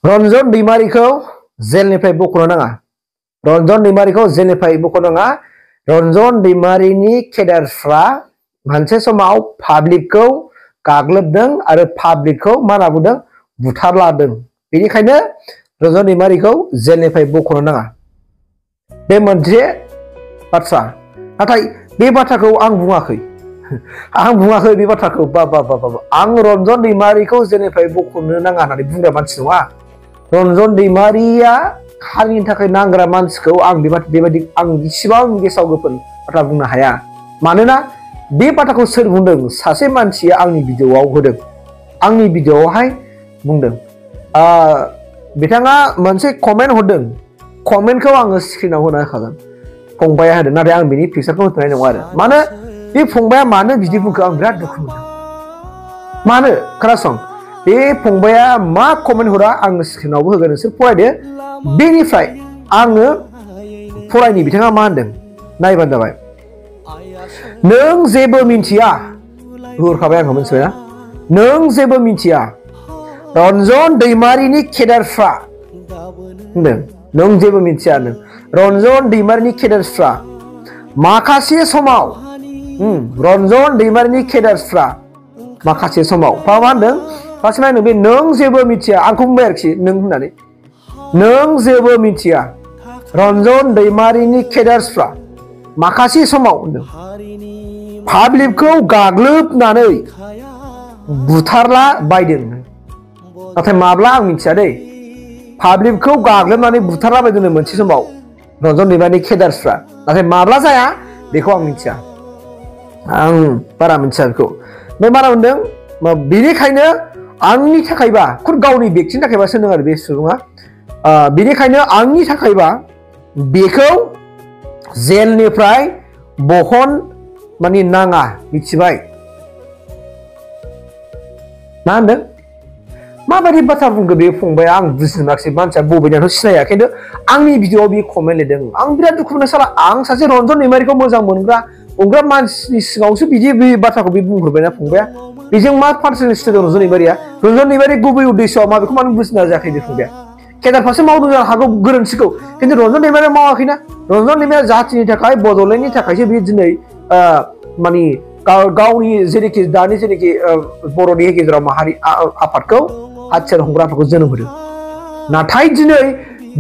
रन्जन दैमारिखौ जेलनिफ्राय बख'नो नाङा। रन्जन दैमारिखौ जेलनिफ्राय बख'नो नाङा। रन्जन दैमारिनि केडारफ्रा मोनसे समाव पाब्लिकखौ गाग्लोबदों आरो पाब्लिकखौ मा लाबोदों बुथारलादों। बेनिखायनो रन्जन दैमारिखौ जेलनिफ्राय बख'नो नाङा। बे मोनसे बाथ्रा। नाथाय बे बाथ्राखौ आं बुङाखै। आं बुङाखै बे बाथ्राखौ। आं रन्जन दैमारिखौ जेलनिफ्राय बख'नो नाङा होननानै बुंग्रा मानसि नङा। रन्जन दैमारिया हारिनि थाखाय नांग्रा मानसिखौ आं बेबायदि आं इसिबां गेसाव गोफोन बाथ्रा बुंनो हाया। मानोना बे बाथ्राखौ सोर बुंदों? सासे मानसिया आंनि भिडिअ'आव होदों। आंनि भिडिअ'आवहाय बुंदों। बिथाङा मोनसे कमेन्ट हरदों। कमेन्टखौ आङो स्क्रिनाव होना होखागोन। फंबाया होदों, नाथाय आं बिनि पिक्सारखौ होथ'नाय नङा आरो। मानो बे फंबाया मानो बिदि बुंखो आं बिराद दुखु मोनदों। मानो? खोनासं, बे फंबाया मा कमेन्ट हरा आङो स्क्रिनावबो होगोन, नोंसोर फरायदो। बेनिफ्राय आङो फरायनि बिथाङा मा होनदों नायबानो जाबाय। नों जेबो मिन्थिया, होहरखाबाय आंखौ, मिन्थिबायना? नों जेबो मिन्थिया, रन्जन दैमारिनि केडारफ्रा होनदों। नों जेबो मिन्थिया होनदों। रन्जन दैमारिनि केडारफ्रा माखासे समाव रन्जन दैमारिनि केडारफ्रा माखासे समाव मा होनदों? फार्स्ट मा होनदों? बे नों जेबो मिथिया, आंखौ बुंबाय आरोखि नों होननानै। नों जेबो मिथिया, रन्जन दैमारिनि केडारफ्रा माखासे समाव होनदों पाब्लिकखौ गाग्लोबनानै बुथारला बायदों। नाथाय माब्ला आं मिथिया दै। पाब्लिकखौ गाग्लोबनानै बुथारला बायदों मोनसे समाव रन्जन दैमारिनि केडारफ्रा। नाथाय माब्ला जाया बेखौ आं मिथिया। आं बारा मिथिया बेखौ। बे बारा मोनदों। बेनिखायनो आंनि थाखायबा गावनि बेक्तिनि थाखायबा सोंदों आरो बे सुबुङा। बेनिखायनो आंनि थाखायबा बेखौ जेलनिफ्राय बहन माने नाङा, मिथिबाय? मा होनदों? माबायदि बाथ्रा बुंखो बे फंबाया? आं बुजिनो मोनाखिसै। मानसिया बबेनियाथ' सिनाया, खिन्थु आंनि भिडिअ'आव बे कमेन्ट लिरदों। आं बिराद दुखु मोनो। साला, आं सासे रन्जन दैमारिखौ मोजां मोनग्रा मानसिनि सिगाङावसो बिदि बाथ्राखौ बे बुंहरबायना फंबाया। बेजों मा पार्सनेल स्टेट दं रन्जन दैमारिया? रन्जन दैमारि गुबै उद्देশ্যआव मा बेखौ मानो बुजिना जायाखै बे फंबाया? केडारफ्रासो मावदों जानो हागौ गोरोन्थिखौ, खिन्थु रन्जन दैमारिया मावाखैना। रन्जन दैमारिया जाथिनि थाखाय, बड'लेण्डनि थाखायसो बे दिनै माने गावनि जेनोखि दानि जेनोखि बर'नि गेजेराव माहारि आफादखौ हाथियार हमग्राफोरखौ जोनोम होदों। नाथाय दिनै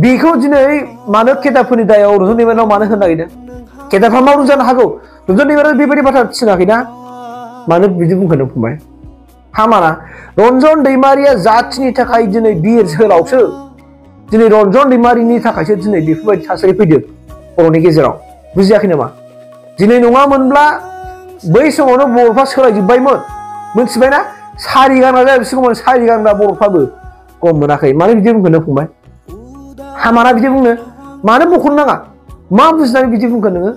बेखौ मानो केडारफोरनि दायाव रन्जन दैमारिनाव मानो होनो नागिरदों? केडारफ्रा मावदों जानो हागौ। रन्जन दैमारिया बेबायदि बाथ्रा थिनाखैना। मानो बिदि बुंखो नों फंबाय? हामाना? रन्जन दैमारिया जाथिनि थाखाय दिनै बिर जोहोलावसो। दिनै रन्जन दैमारिनि थाखायसो दिनै बेफोरबायदि थासारि फैदों बर'नि गेजेराव। बुजियाखै नामा? दिनै नङामोनब्ला बै समावनो बर'फ्रा सोलायजोब्बायमोन। मिथिबायना? सारि गानग्रा जाजोबसिगौमोन, सारि गानग्रा बर'फ्राबो। गम मोनाखै? मानो बिदि बुंखो नों फंबाय? हामाना बिदि बुंनो? मानो बख'नो नाङा? मा बुजिनानै बिदि बुंखो नोङो?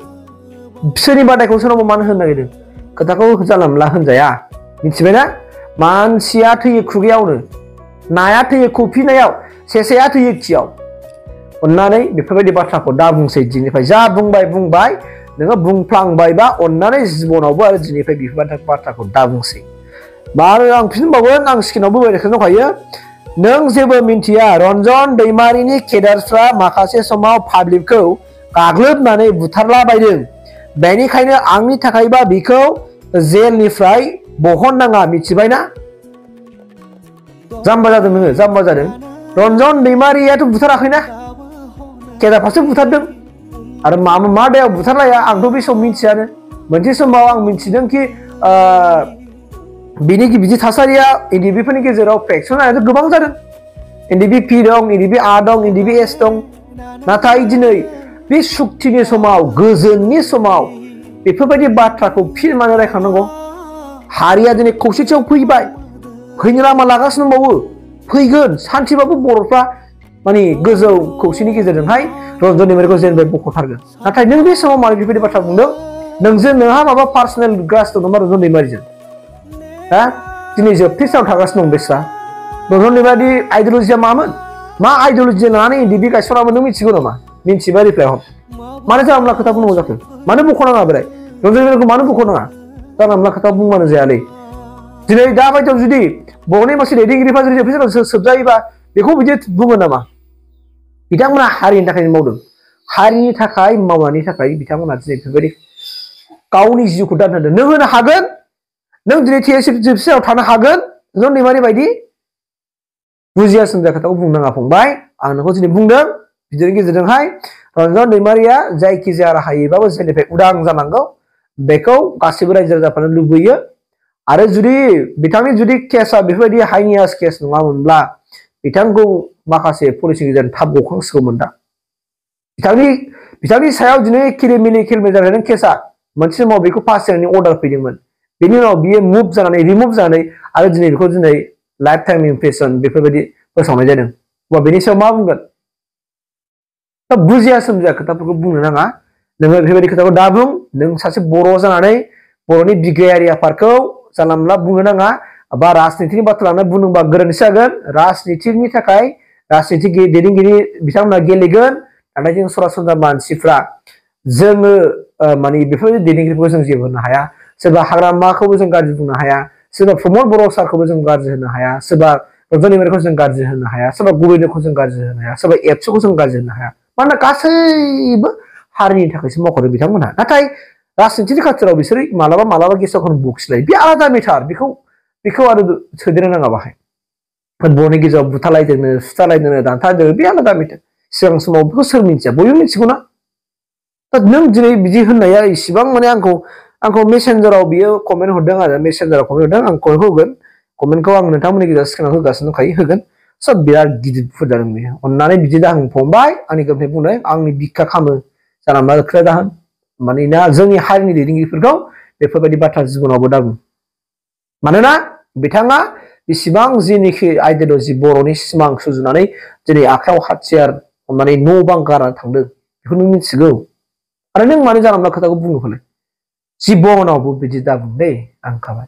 सोरनिबा दायखौ सोरनावबा मानो होनो नागिरदों? खोथाखौ जानला मोनला होनजाया। मिथिबायना? मानसिया थैयो खुगायावनो, नाया थैयो खफ्रिनायाव, सेसाया थैयो खियाव। अननानै बेफोरबायदि बाथ्राखौ दा बुंसै। दिनैनिफ्राय जा बुंबाय नोङो बुंफ्लांबायबा अननानै जिबनावबो आरो दिनैनिफ्राय बेफोर बाथ्राखौ दा बुंसै। आरो आं फिनबावगोन, आं स्क्रिनावबो होगासिनो दंखायो। नों जेबो मिन्थिया, रन्जन दैमारिनि केडारफ्रा माखासे समाव पाब्लिकखौ गाग्लोबनानै बुथारला बायदों। बेनिखायनो आंनि थाखायबा बेखौ जेलनिफ्राय बहन नाङा, मिथिबायना? जाम्बा जादों नोङो, जाम्बा जादों। रन्जन दैमारियाथ' बुथाराखैना, केडारफ्रासो बुथारदों। आरो मा दायाव बुथारलाया आंथ' बे समाव मिथियानो। मोनसे समाव आं मिथिदोंखि बिदि थासारिया एनडिबिफोरनि गेजेराव फेक्सन जानायाथ' गोबां जादों। एनडिबि पि दं, एनडिबि आ दं, एनडिबि एस दं। नाथाय दिनै बे सुक्तिनि समाव, गोजोननि समाव बेफोरबायदि बाथ्राखौ फिन मानो रायखांनांगौ? हारिया दिनै खौसेथियाव फैबाय, फैनो लामा लागासिनो दंबावो, फैगोन। सानसेबाबो बर'फ्रा माने गोजौ खौसेनि गेजेरजोंहाय रन्जन दैमारिखौ जेनबा बख'थारगोन। नाथाय नों बे समाव मानो बेबायदि बाथ्रा बुंदों? नोंहा माबा पार्सनेल ग्रास दं नामा रन्जन दैमारिजों? दिनै जोबथेसाव थागासिनो दं बेस्रा। रन्जन दैमारि आइडिअलजिया मामोन? मा आइडिअलजि लानानै एनडिबि गायसनामोन नों मिथिगौ नामा? मिथिबा रिप्लाइ हर। मानो जानला मोनला खोथा बुंनांगौ जाखो? मानो बख'नाङा बोराय? रन्जन दैमारिखौ मानो बख'नाङा? जानला मोनला खोथा बुंबानो जायालै। दिनै दाबायदियाव जुदि बर'नि माखासे दैदेनगिरिफ्रा जुदि जोबथेसालियाव सोबजायोबा बेखौ बिदि बुङो नामा बिथांमोना हारिनि थाखाय मावदों हारिनि थाखाय मावनायनि थाखाय बिथांमोना दिनै बेफोरबायदि गावनि जिउखौ दान होदों नों होनो हागोन नों दिनै TSC जिपसियाव थानो हागोन रन्जन दैमारि बायदि बुजिया सोमजिया खोथाखौ बुंनो नाङा फंबाय आं नोंखौ दिनै बुंदों बिदिनि गेजेरजोंहाय रन्जन दैमारिया जायखिजाया राहायैबाबो जेलनिफ्राय उदां जानांगौ बेखौ गासैबो रायजो राजाफ्रानो लुबैयो आरो जुदि बिथांनि जुदि केसआ बेफोरबायदि हाइनियास केस नङामोनब्ला बिथांखौ माखासे पुलिसनि गेजेरजों थाब गखांसिगौमोन दा बिथांनि सायाव दिनै खिलिमिलि जानानै केसआ मोनसे समाव बेखौ पास जानायनि अर्डार फैदोंमोन बेनि उनाव बियो मुभ जानानै रिमुभ जानानै आरो दिनै बेखौ दिनै लाइफ टाइम इमप्रेसन बेफोरबायदि फोसावनाय जादों अब्ला बेनि सायाव मा बुंगोन दा बुजिया सोमजिया खोथाफोरखौ बुंनो नाङा नोङो बेफोरबायदि खोथाखौ दा बुं नों सासे बर' जानानै बर'नि बिग्रायारि आफादखौ जानला मोनला बुंनो नाङा बा राजनितिनि बाथ्रा लानानै बुंनोबा गोरोन्थि जागोन राजनितिनि थाखाय राजनिति दैदेनगिरि बिथांमोना गेलेगोन नाथाय जों सरासनस्रा मानसिफ्रा जोङो माने बेफोरबायदि दैदेनगिरिफोरखौ जों जेबो होनो हाया सोरबा हाग्रामाखौबो जों गाज्रि बुंनो हाया सोरबा प्रमद बर' सारखौबो जों गाज्रि होनो हाया सोरबा रन्जन दैमारिखौ जों गाज्रि होनो हाया सोरबा गबिन्दखौ जों गाज्रि होनो हाया सोरबा एबसुखौ जों गाज्रि होनो हाया मानोना गासैबो हारिनि थाखायसो मावखादों बिथांमोनहा नाथाय राजनितिनि खाथिराव बिसोरो मालाबा गेसावखौनो बखिलायो बे आलादा मेटार बेखौ आरो सोदेरनो नाङा बाहाय बर'नि गेजेराव बुथारलायदोंनो सुथारलायदोंनो दानथारदों बे आलादा मेटार सिगां समाव बेखौ सोर मिथिया बयबो मिथिगौना नों दिनै बिदि होननाया इसिबां माने आंखौ मेसेन्जाराव बियो कमेन्ट हरदों आरो मेसेन्जाराव कमेन्ट हरदों आं कमेन्ट होगोन कमेन्टखौ आं नोंथांमोननि गेजेराव स्क्रिनाव होगासिनो दंखायो होगोन सब बिराद गिदिर भुल जादों बेयो अननानै बिदि दा आं फंबाय आंनि गोमनाय बुंनाय आंनि बिखा खामो जानला खोथा दाहोन मानोना जोंनि हारिनि दैदेनगिरिफोरखौ बेफोरबायदि बाथ्रा जिबनावबो दाबुं मानोना बिथाङा बेसेबां जेनोखि आइडियलजि बर'नि सिमां सुजुनानै दिनै आखायाव हाथियार हमनानै न' बां गारनानै थांदों बेखौ नों मिथिगौ आरो नों मानो जानला मोनला खोथाखौ बुङो फालाय जिबनावबो बिदि दाबुं दै आं खाबाय